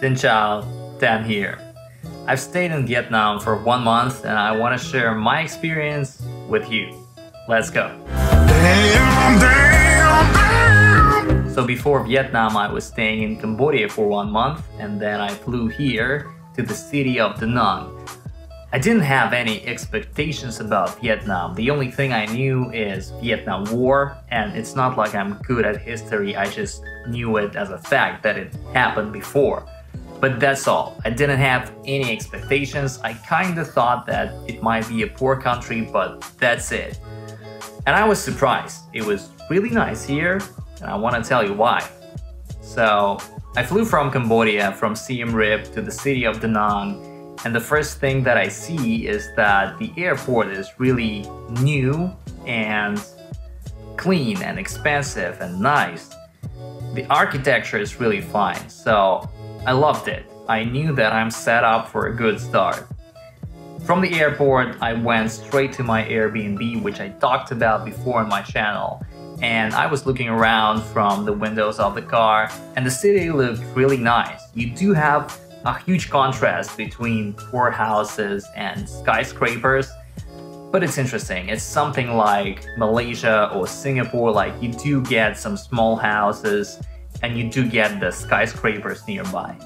Xin chào, Dan here. I've stayed in Vietnam for 1 month and I want to share my experience with you. Let's go. So before Vietnam, I was staying in Cambodia for 1 month and then I flew here to the city of Da Nang. I didn't have any expectations about Vietnam. The only thing I knew is Vietnam War, and it's not like I'm good at history, I just knew it as a fact that it happened before. But that's all. I didn't have any expectations. I kinda thought that it might be a poor country, but that's it. And I was surprised. It was really nice here, and I want to tell you why. So, I flew from Cambodia, from Siem Reap to the city of Da Nang, and the first thing that I see is that the airport is really new and clean and expensive and nice. The architecture is really fine, so I loved it. I knew that I'm set up for a good start. From the airport, I went straight to my Airbnb, which I talked about before on my channel. And I was looking around from the windows of the car, and the city looked really nice. You do have a huge contrast between poor houses and skyscrapers, but it's interesting. It's something like Malaysia or Singapore, like you do get some small houses and you do get the skyscrapers nearby.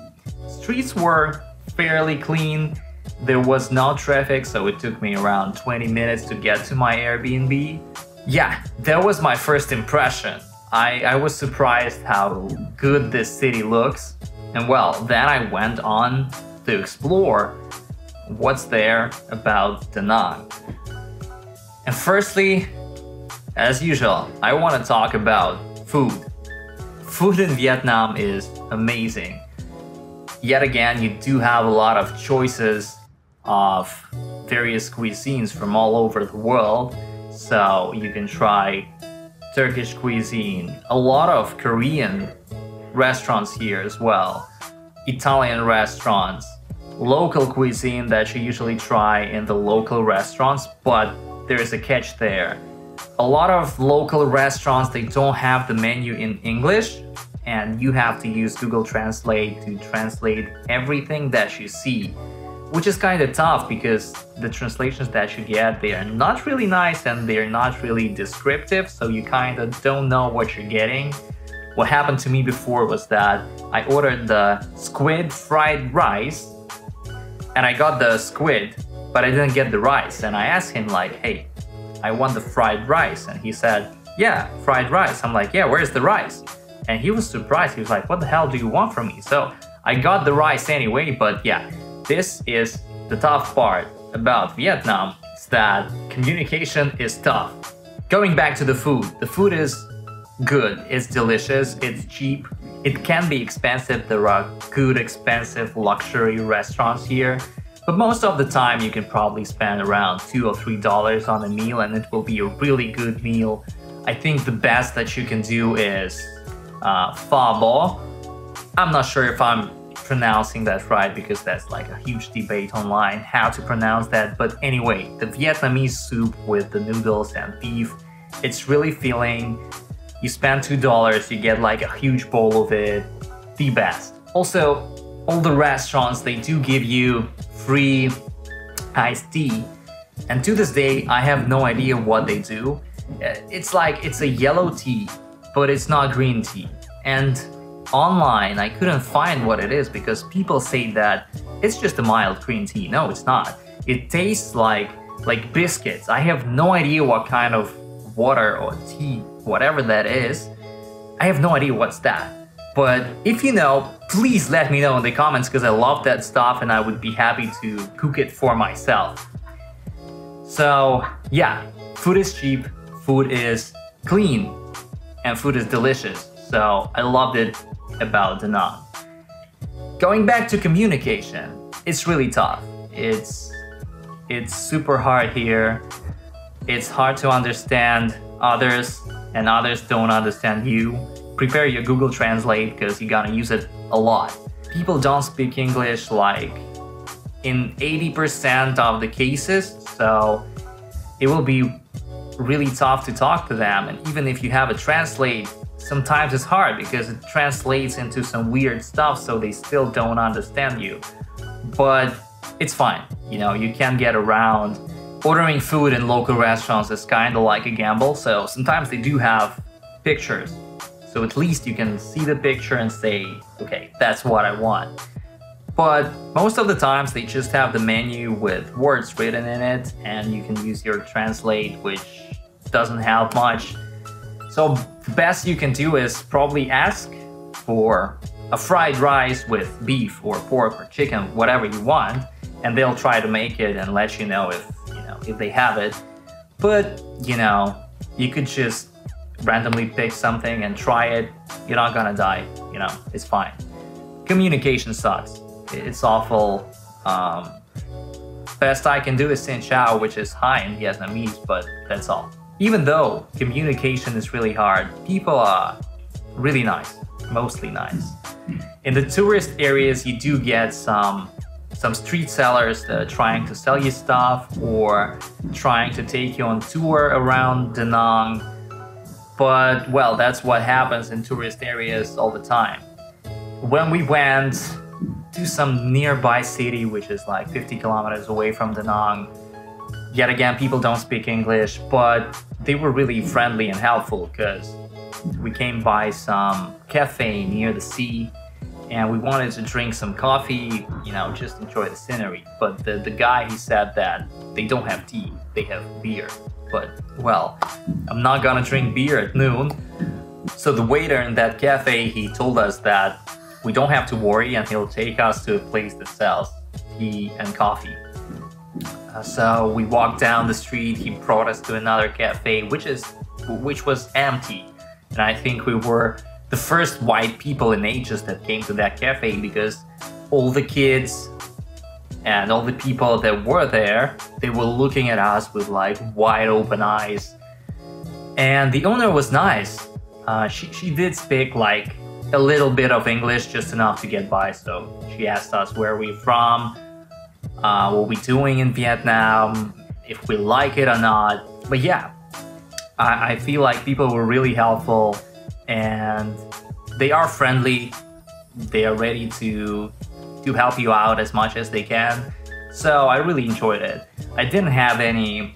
Streets were fairly clean. There was no traffic, so it took me around 20 minutes to get to my Airbnb. Yeah, that was my first impression. I was surprised how good this city looks. And well, then I went on to explore what's there about Da Nang. And firstly, as usual, I want to talk about food. Food in Vietnam is amazing. Yet again, you do have a lot of choices of various cuisines from all over the world. So you can try Turkish cuisine, a lot of Korean restaurants here as well, Italian restaurants, local cuisine that you usually try in the local restaurants, but there's a catch there. A lot of local restaurants, they don't have the menu in English, and you have to use Google Translate to translate everything that you see, which is kind of tough because the translations that you get, they are not really nice and they're not really descriptive, so you kind of don't know what you're getting. What happened to me before was that I ordered the squid fried rice and I got the squid, but I didn't get the rice. And I asked him like, hey, I want the fried rice. And he said, yeah, fried rice. I'm like, yeah, where's the rice? And he was surprised. He was like, what the hell do you want from me? So I got the rice anyway, but yeah, this is the tough part about Vietnam. It's that communication is tough. Going back to the food is good, it's delicious, it's cheap. It can be expensive. There are good, expensive luxury restaurants here, but most of the time you can probably spend around $2 or $3 on a meal and it will be a really good meal. I think the best that you can do is pho bo. I'm not sure if I'm pronouncing that right because that's like a huge debate online how to pronounce that, but anyway, the Vietnamese soup with the noodles and beef, it's really filling. You spend $2, you get like a huge bowl of it, the best. Also, all the restaurants, they do give you free iced tea. And to this day, I have no idea what they do. It's like, it's a yellow tea, but it's not green tea. And online, I couldn't find what it is because people say that it's just a mild green tea. No, it's not. It tastes like biscuits. I have no idea what kind of water or tea, whatever that is. I have no idea what's that. But if you know, please let me know in the comments because I love that stuff and I would be happy to cook it for myself. So yeah, food is cheap, food is clean, and food is delicious. So I loved it about Da Nang. Going back to communication, it's really tough. It's super hard here. It's hard to understand others and others don't understand you. Prepare your Google Translate because you're gonna use it a lot. People don't speak English like in 80% of the cases, so it will be really tough to talk to them. And even if you have a translate sometimes it's hard because it translates into some weird stuff, so they still don't understand you. But it's fine, you know, you can get around. Ordering food in local restaurants is kind of like a gamble, so sometimes they do have pictures. So at least you can see the picture and say, okay, that's what I want. But most of the times they just have the menu with words written in it, and you can use your translate, which doesn't help much. So the best you can do is probably ask for a fried rice with beef or pork or chicken, whatever you want, and they'll try to make it and let you know if they have it. But, you know, you could just randomly pick something and try it. You're not gonna die, you know, it's fine. Communication sucks. It's awful. Best I can do is Xin Chào, which is hi in Vietnamese, but that's all. Even though communication is really hard, people are really nice, mostly nice. In the tourist areas, you do get some street sellers that are trying to sell you stuff or trying to take you on tour around Da Nang. But, well, that's what happens in tourist areas all the time. When we went to some nearby city, which is like 50 kilometers away from Da Nang, yet again, people don't speak English, but they were really friendly and helpful because we came by some cafe near the sea and we wanted to drink some coffee, you know, just enjoy the scenery. But the guy, he said that they don't have tea, they have beer. But, well, I'm not gonna drink beer at noon. So the waiter in that cafe, he told us that we don't have to worry and he'll take us to a place that sells tea and coffee. So we walked down the street, he brought us to another cafe, which was empty. And I think we were the first white people in ages that came to that cafe because all the kids and all the people that were there, they were looking at us with like wide open eyes. And the owner was nice. She did speak like a little bit of English, just enough to get by. So she asked us where we're from, what we're doing in Vietnam, if we like it or not. But yeah, I feel like people were really helpful and they are friendly. They are ready to help you out as much as they can. So I really enjoyed it. I didn't have any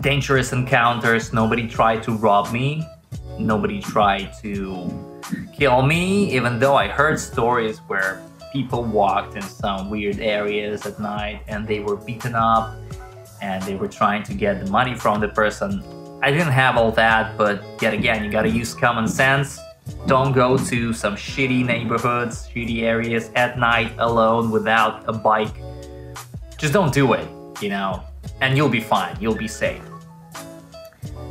dangerous encounters. Nobody tried to rob me. Nobody tried to kill me, even though I heard stories where people walked in some weird areas at night and they were beaten up and they were trying to get the money from the person. I didn't have all that, but yet again, you gotta use common sense. Don't go to some shitty neighborhoods, shitty areas at night alone without a bike. Just don't do it, you know, and you'll be fine, you'll be safe.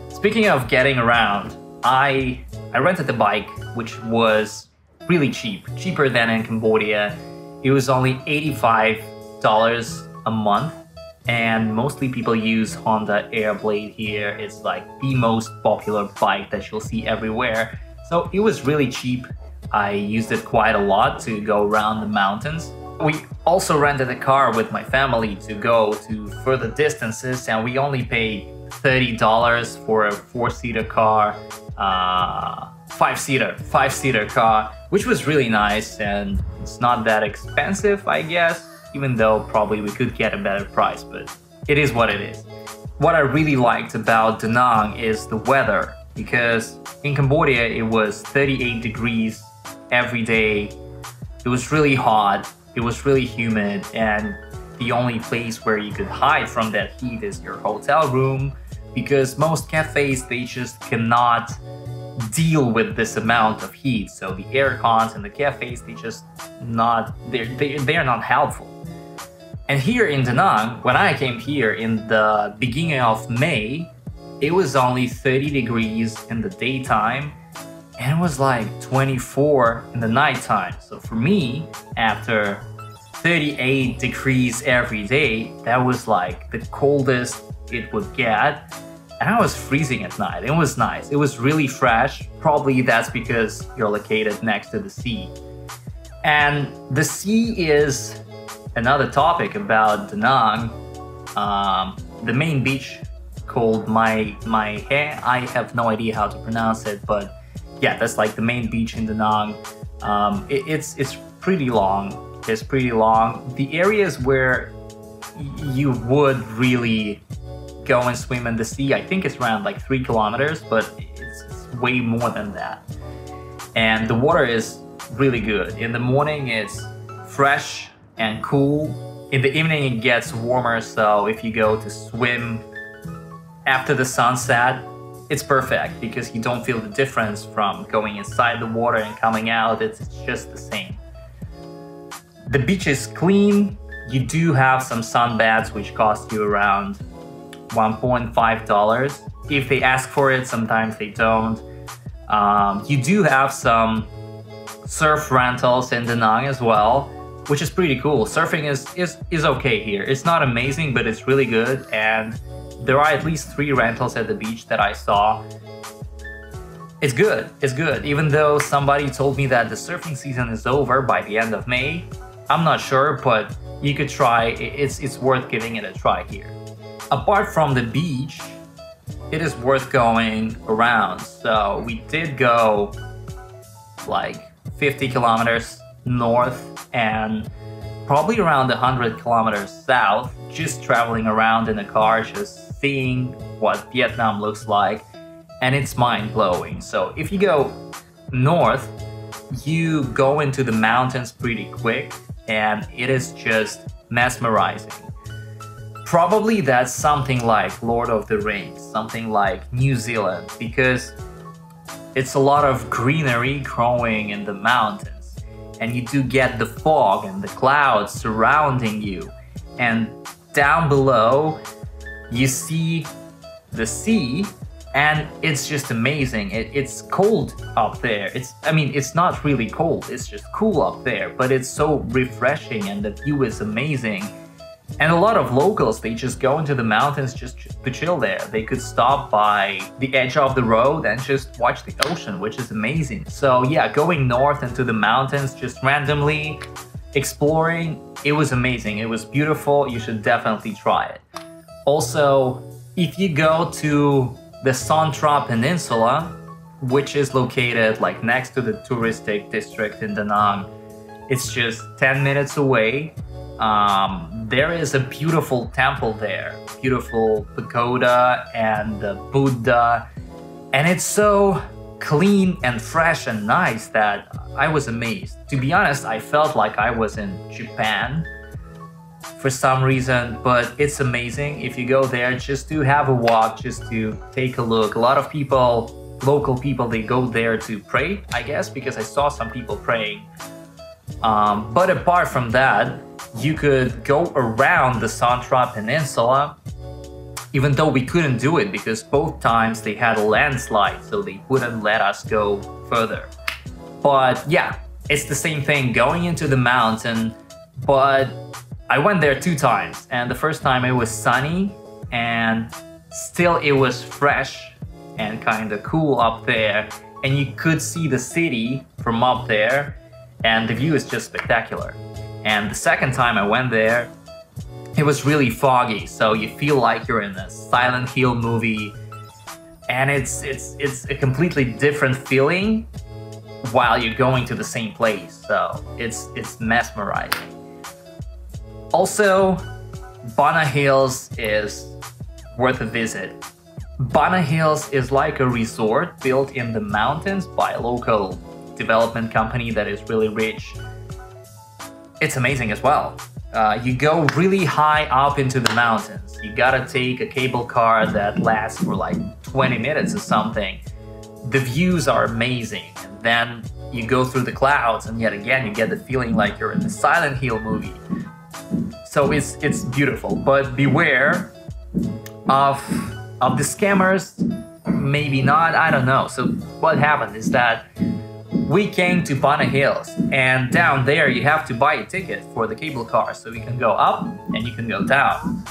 Speaking of getting around, I rented a bike, which was really cheap, cheaper than in Cambodia. It was only $85 a month, and mostly people use Honda Airblade here. It's like the most popular bike that you'll see everywhere. So it was really cheap. I used it quite a lot to go around the mountains. We also rented a car with my family to go to further distances, and we only paid $30 for a 4-seater car, 5-seater car, which was really nice, and it's not that expensive, I guess, even though probably we could get a better price, but it is what it is. What I really liked about Da Nang is the weather, because in Cambodia it was 38 degrees every day. It was really hot, it was really humid, and the only place where you could hide from that heat is your hotel room, because most cafes, they just cannot deal with this amount of heat. So the air cons in the cafes, they're not helpful. And here in Da Nang, when I came here in the beginning of May, it was only 30 degrees in the daytime and it was like 24 in the nighttime. So for me, after 38 degrees every day, that was like the coldest it would get. And I was freezing at night. It was nice. It was really fresh. Probably that's because you're located next to the sea. And the sea is another topic about Da Nang. The main beach called My He, I have no idea how to pronounce it, but yeah, that's like the main beach in Da Nang. It's pretty long. It's pretty long. The areas where you would really go and swim in the sea, I think it's around like 3 kilometers, but it's way more than that. And the water is really good. In the morning, it's fresh and cool. In the evening, it gets warmer, so if you go to swim after the sunset, it's perfect because you don't feel the difference from going inside the water and coming out. It's just the same. The beach is clean. You do have some sunbaths which cost you around $1.5. If they ask for it, sometimes they don't. You do have some surf rentals in Da Nang as well, which is pretty cool. Surfing is okay here. It's not amazing, but it's really good, and there are at least 3 rentals at the beach that I saw. It's good, it's good. Even though somebody told me that the surfing season is over by the end of May, I'm not sure, but you could try. It's worth giving it a try here. Apart from the beach, it is worth going around. So we did go like 50 kilometers north and probably around 100 kilometers south, just traveling around in a car, just seeing what Vietnam looks like, and it's mind-blowing. So if you go north, you go into the mountains pretty quick, and it is just mesmerizing. Probably that's something like Lord of the Rings, something like New Zealand, because it's a lot of greenery growing in the mountains, and you do get the fog and the clouds surrounding you, and down below you see the sea, and it's just amazing. It's cold up there. It's not really cold, it's just cool up there, but it's so refreshing and the view is amazing. And a lot of locals, they just go into the mountains just to chill there. They could stop by the edge of the road and just watch the ocean, which is amazing. So yeah, going north into the mountains, just randomly exploring, it was amazing. It was beautiful. You should definitely try it. Also, if you go to the Tra Peninsula, which is located like next to the touristic district in Da Nang, it's just 10 minutes away. There is a beautiful temple there, beautiful pagoda and the Buddha, and it's so clean and fresh and nice that I was amazed. To be honest, I felt like I was in Japan for some reason, but it's amazing. If you go there just to have a walk, just to take a look. A lot of people, local people, they go there to pray, I guess, because I saw some people praying. But apart from that, you could go around the Tra Peninsula, even though we couldn't do it because both times they had a landslide, so they wouldn't let us go further. But yeah, it's the same thing going into the mountain, but I went there 2 times, and the first time it was sunny and still it was fresh and kind of cool up there, and you could see the city from up there, and the view is just spectacular. And the second time I went there, it was really foggy, so you feel like you're in a Silent Hill movie, and it's a completely different feeling while you're going to the same place. So it's mesmerizing. Also, Bana Hills is worth a visit. Bana Hills is like a resort built in the mountains by a local development company that is really rich. It's amazing as well. You go really high up into the mountains. You gotta take a cable car that lasts for like 20 minutes or something. The views are amazing, and then you go through the clouds, and yet again you get the feeling like you're in the Silent Hill movie. So it's beautiful, but beware of the scammers. Maybe not, I don't know. So what happened is that we came to Bana Hills, and down there you have to buy a ticket for the cable car, so you can go up and you can go down.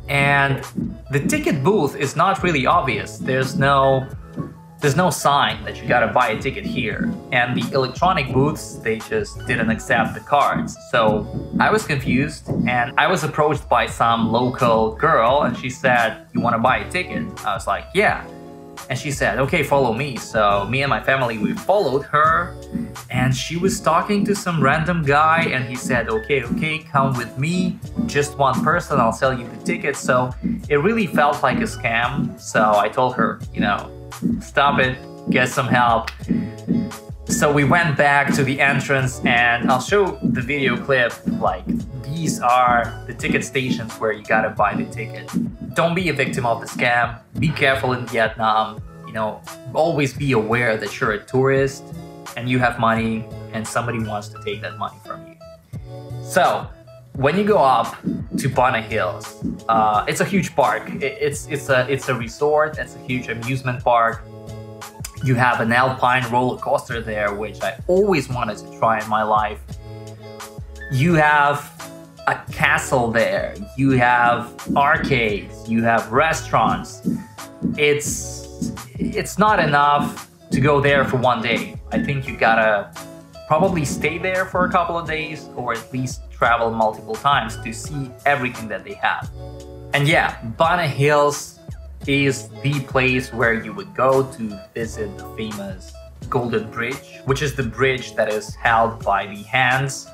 And the ticket booth is not really obvious. There's no sign that you gotta buy a ticket here. And the electronic booths, they just didn't accept the cards. So I was confused, and I was approached by some local girl, and she said, "You wanna buy a ticket?" I was like, "Yeah." And she said, okay, follow me. So me and my family, we followed her, and she was talking to some random guy, and he said, okay, come with me, just one person, I'll sell you the ticket. So it really felt like a scam. So I told her, you know, stop it, get some help. So we went back to the entrance, and I'll show the video clip. Like, these are the ticket stations where you gotta buy the ticket. Don't be a victim of the scam. Be careful in Vietnam. You know, always be aware that you're a tourist and you have money and somebody wants to take that money from you. So when you go up to Bana Hills, it's a huge park. It's a resort. It's a huge amusement park. You have an alpine roller coaster there, which I always wanted to try in my life. You have a castle there. You have arcades. You have restaurants. It's not enough to go there for one day. I think you gotta probably stay there for a couple of days, or at least travel multiple times to see everything that they have. And yeah, Bana Hills is the place where you would go to visit the famous Golden Bridge, which is the bridge that is held by the hands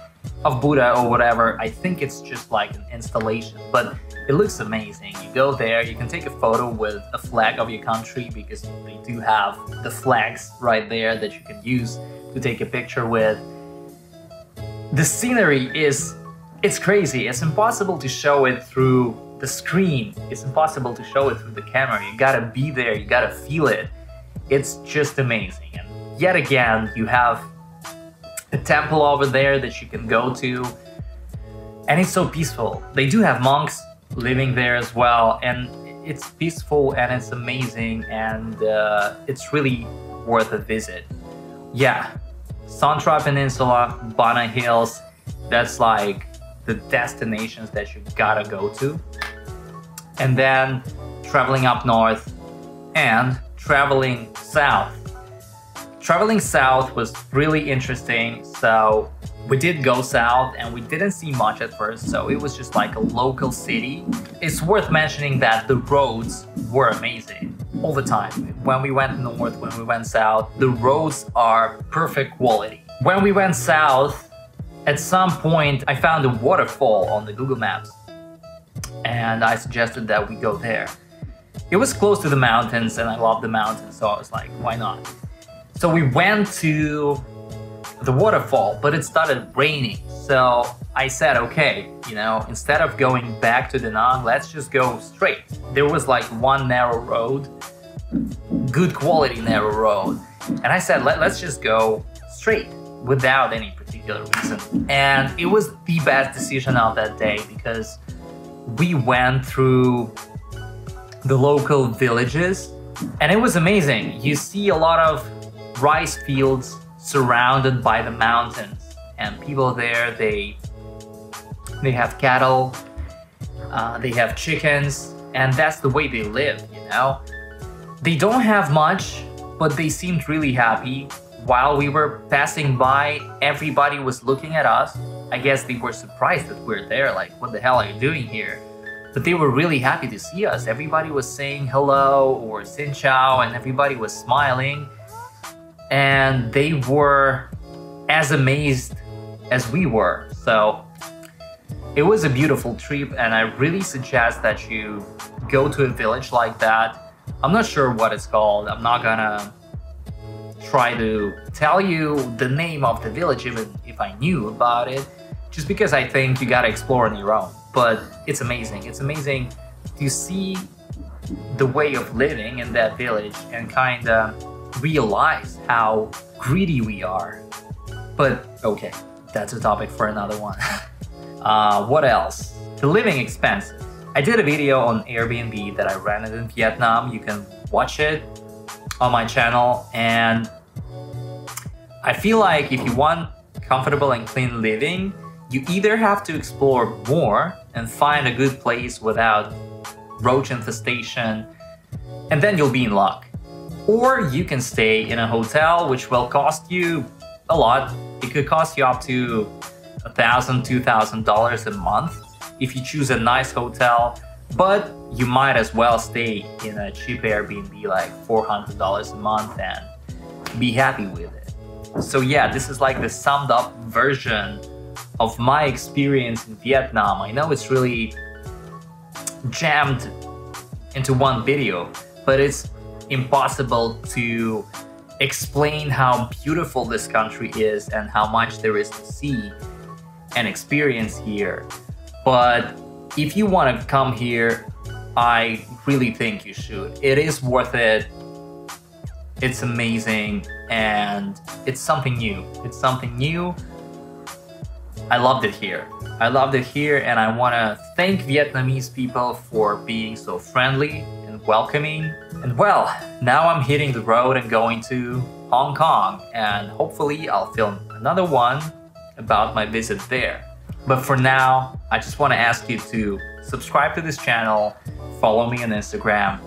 of Buddha or whatever. I think it's just like an installation, but it looks amazing. You go there, you can take a photo with a flag of your country, because they do have the flags right there that you can use to take a picture with. The scenery it's crazy. It's impossible to show it through the screen. It's impossible to show it through the camera. You gotta be there, you gotta feel it. It's just amazing. And yet again, you have a temple over there that you can go to, and it's so peaceful. They do have monks living there as well, and it's peaceful and it's amazing, and it's really worth a visit. Yeah, Tra Peninsula, Bana Hills, that's like the destinations that you gotta go to. And then traveling up north and traveling south. Traveling south was really interesting. So we did go south and we didn't see much at first. So it was just like a local city. It's worth mentioning that the roads were amazing all the time. When we went north, when we went south, the roads are perfect quality. When we went south, at some point, I found a waterfall on the Google Maps, and I suggested that we go there. It was close to the mountains, and I love the mountains, so I was like, why not? So we went to the waterfall, but it started raining. So I said, okay, you know, instead of going back to Da Nang, let's just go straight. There was like one narrow road, good quality narrow road. And I said, let's just go straight without any particular reason. And it was the best decision of that day, because we went through the local villages and it was amazing. You see a lot of rice fields surrounded by the mountains, and people there, they have cattle, they have chickens, and that's the way they live, you know? They don't have much, but they seemed really happy. While we were passing by, everybody was looking at us. I guess they were surprised that we're there, like, what the hell are you doing here? But they were really happy to see us. Everybody was saying hello or xin chao, and everybody was smiling. And they were as amazed as we were. So it was a beautiful trip, and I really suggest that you go to a village like that. I'm not sure what it's called. I'm not gonna try to tell you the name of the village even if I knew about it, just because I think you gotta explore on your own. But it's amazing. It's amazing to see the way of living in that village and kind of realize how greedy we are. But okay, that's a topic for another one. What else? The living expenses. I did a video on Airbnb that I rented in Vietnam. You can watch it on my channel, and I feel like if you want comfortable and clean living, you either have to explore more and find a good place without roach infestation, and then you'll be in luck. Or you can stay in a hotel, which will cost you a lot. It could cost you up to $1,000, $2,000 a month if you choose a nice hotel But you might as well stay in a cheap Airbnb like $400 a month and be happy with it. So yeah, this is like the summed up version of my experience in Vietnam. I know it's really jammed into one video, but it's impossible to explain how beautiful this country is and how much there is to see and experience here. But if you want to come here, I really think you should. It is worth it. It's amazing and it's something new. It's something new. I loved it here. I loved it here, and I want to thank Vietnamese people for being so friendly and welcoming. And well, now I'm hitting the road and going to Hong Kong, and hopefully I'll film another one about my visit there. But for now, I just want to ask you to subscribe to this channel, follow me on Instagram,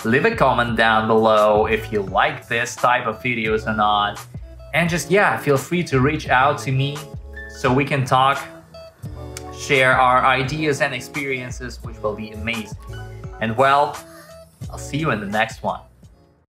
leave a comment down below if you like this type of videos or not, and just feel free to reach out to me so we can talk, share our ideas and experiences, which will be amazing. And well, I'll see you in the next one.